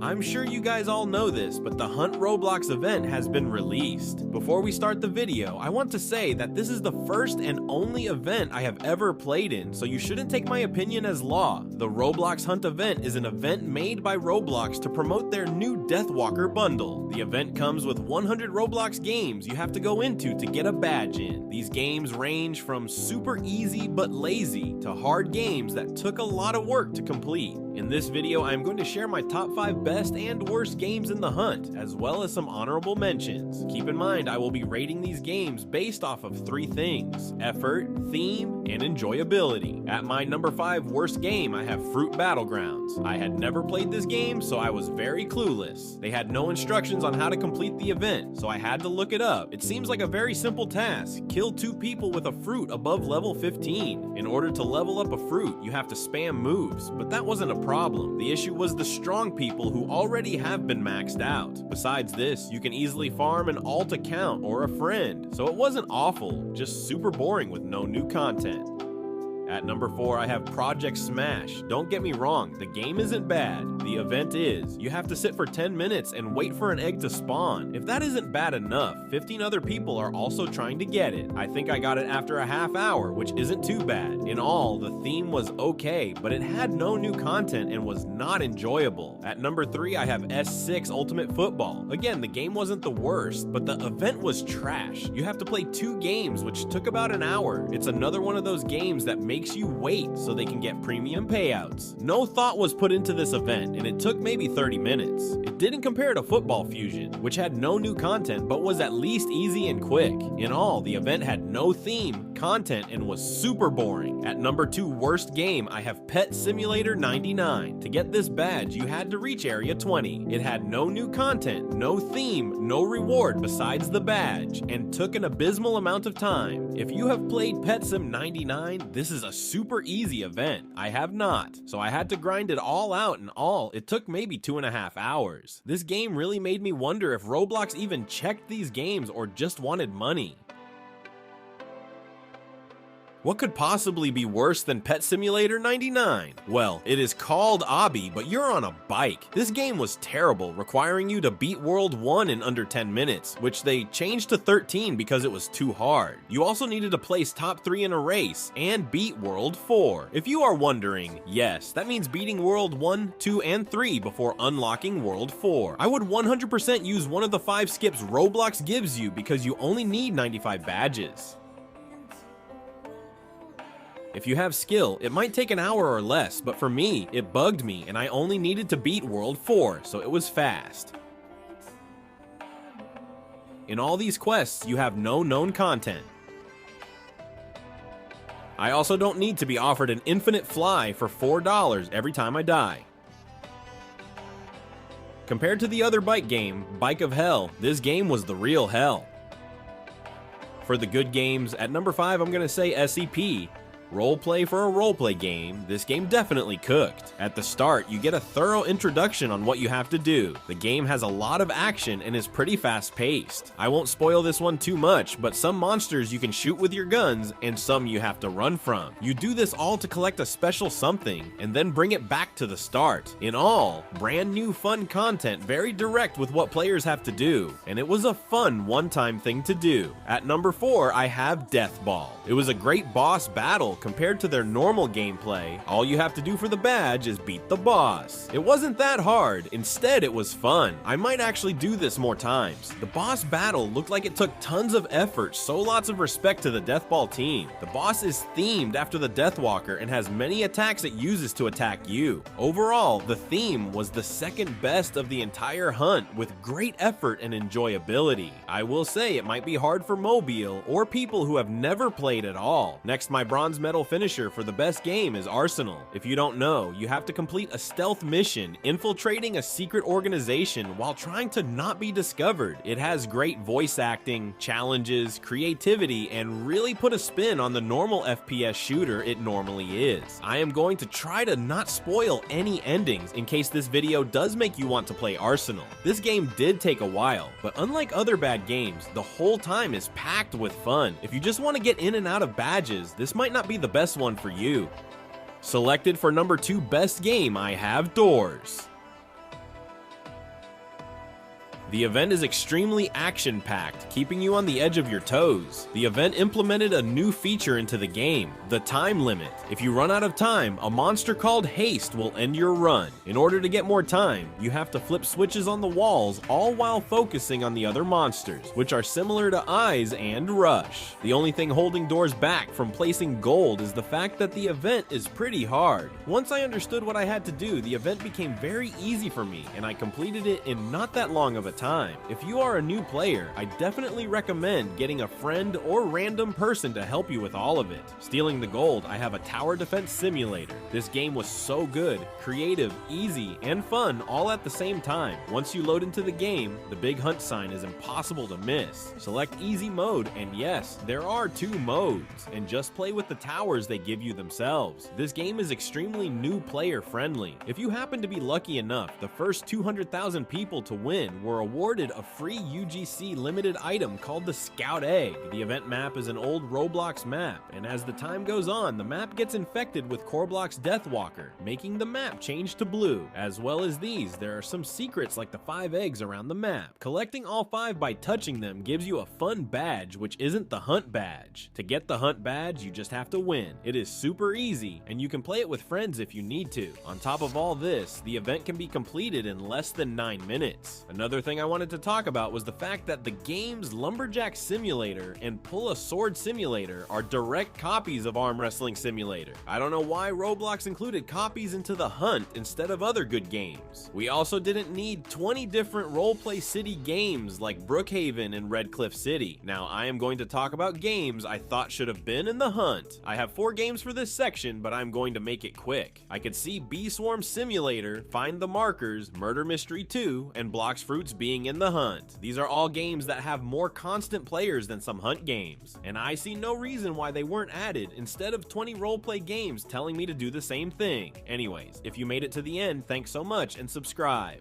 I'm sure you guys all know this, but the Hunt Roblox event has been released. Before we start the video, I want to say that this is the first and only event I have ever played in, so you shouldn't take my opinion as law. The Roblox Hunt event is an event made by Roblox to promote their new Deathwalker bundle. The event comes with 100 Roblox games you have to go into to get a badge in. These games range from super easy but lazy to hard games that took a lot of work to complete. In this video, I am going to share my top 5 best and worst games in the hunt, as well as some honorable mentions. Keep in mind, I will be rating these games based off of 3 things: effort, theme, and enjoyability. At my number 5 worst game, I have Fruit Battlegrounds. I had never played this game, so I was very clueless. They had no instructions on how to complete the event, so I had to look it up. It seems like a very simple task: kill 2 people with a fruit above level 15. In order to level up a fruit, you have to spam moves, but that wasn't a problem. The issue was the strong people who already have been maxed out. Besides this, you can easily farm an alt account or a friend, so it wasn't awful, just super boring with no new content. At number 4, I have Project Smash. Don't get me wrong, the game isn't bad. The event is. You have to sit for 10 minutes and wait for an egg to spawn. If that isn't bad enough, 15 other people are also trying to get it. I think I got it after a half hour, which isn't too bad. In all, the theme was okay, but it had no new content and was not enjoyable. At number 3, I have S6 Ultimate Football. Again, the game wasn't the worst, but the event was trash. You have to play 2 games, which took about an hour. It's another one of those games that makes you wait so they can get premium payouts. No thought was put into this event, and it took maybe 30 minutes. It didn't compare to Football Fusion, which had no new content but was at least easy and quick. In all, the event had no theme, content, and was super boring. At number 2 worst game, I have Pet Simulator 99. To get this badge, you had to reach Area 20. It had no new content, no theme, no reward besides the badge, and took an abysmal amount of time. If you have played Pet Sim 99, this is a super easy event. I have not, so I had to grind it all out. In all, it took maybe 2.5 hours. This game really made me wonder if Roblox even checked these games or just wanted money. What could possibly be worse than Pet Simulator 99? Well, it is called Obby, but you're on a bike. This game was terrible, requiring you to beat World 1 in under 10 minutes, which they changed to 13 because it was too hard. You also needed to place top 3 in a race and beat World 4. If you are wondering, yes, that means beating World 1, 2, and 3 before unlocking World 4. I would 100% use one of the 5 skips Roblox gives you because you only need 95 badges. If you have skill, it might take an hour or less, but for me, it bugged me and I only needed to beat World 4, so it was fast. In all these quests, you have no known content. I also don't need to be offered an infinite fly for $4 every time I die. Compared to the other bike game, Bike of Hell, this game was the real hell. For the good games, at number 5 I'm gonna say SCP. Roleplay for a roleplay game, this game definitely cooked. At the start, you get a thorough introduction on what you have to do. The game has a lot of action and is pretty fast paced. I won't spoil this one too much, but some monsters you can shoot with your guns and some you have to run from. You do this all to collect a special something and then bring it back to the start. In all, brand new fun content, very direct with what players have to do, and it was a fun one-time thing to do. At number 4, I have Death Ball. It was a great boss battle compared to their normal gameplay. All you have to do for the badge is beat the boss. It wasn't that hard, instead it was fun. I might actually do this more times. The boss battle looked like it took tons of effort, so lots of respect to the Death Ball team. The boss is themed after the Deathwalker and has many attacks it uses to attack you. Overall, the theme was the second best of the entire hunt with great effort and enjoyability. I will say it might be hard for mobile or people who have never played at all. Next, my bronze medal finisher for the best game is Arsenal. If you don't know, you have to complete a stealth mission infiltrating a secret organization while trying to not be discovered. It has great voice acting, challenges, creativity, and really put a spin on the normal FPS shooter it normally is. I am going to try to not spoil any endings in case this video does make you want to play Arsenal. This game did take a while, but unlike other bad games, the whole time is packed with fun. If you just want to get in and out of badges, this might not be the best one for you. Selected for number 2 best game, I have Doors. The event is extremely action-packed, keeping you on the edge of your toes. The event implemented a new feature into the game, the time limit. If you run out of time, a monster called Haste will end your run. In order to get more time, you have to flip switches on the walls, all while focusing on the other monsters, which are similar to Eyes and Rush. The only thing holding doors back from placing gold is the fact that the event is pretty hard. Once I understood what I had to do, the event became very easy for me, and I completed it in not that long of a time. If you are a new player, I definitely recommend getting a friend or random person to help you with all of it. Stealing the gold, I have a tower defense simulator. This game was so good, creative, easy, and fun all at the same time. Once you load into the game, the big hunt sign is impossible to miss. Select easy mode, and yes, there are 2 modes, and just play with the towers they give you themselves. This game is extremely new player friendly. If you happen to be lucky enough, the first 200,000 people to win were awarded a free UGC limited item called the Scout Egg. The event map is an old Roblox map, and as the time goes on, the map gets infected with Corblock's Deathwalker, making the map change to blue. As well as these, there are some secrets like the 5 eggs around the map. Collecting all 5 by touching them gives you a fun badge, which isn't the hunt badge. To get the hunt badge, you just have to win. It is super easy, and you can play it with friends if you need to. On top of all this, the event can be completed in less than 9 minutes. Another thing I wanted to talk about was the fact that the game's Lumberjack Simulator and Pull a Sword Simulator are direct copies of Arm Wrestling Simulator. I don't know why Roblox included copies into the Hunt instead of other good games. We also didn't need 20 different roleplay city games like Brookhaven and Red Cliff City. Now, I am going to talk about games I thought should have been in the Hunt. I have 4 games for this section, but I'm going to make it quick. I could see Bee Swarm Simulator, Find the Markers, Murder Mystery 2, and Blocks Fruits being in the Hunt. These are all games that have more constant players than some Hunt games, and I see no reason why they weren't added instead of 20 roleplay games telling me to do the same thing. Anyways, if you made it to the end, thanks so much and subscribe.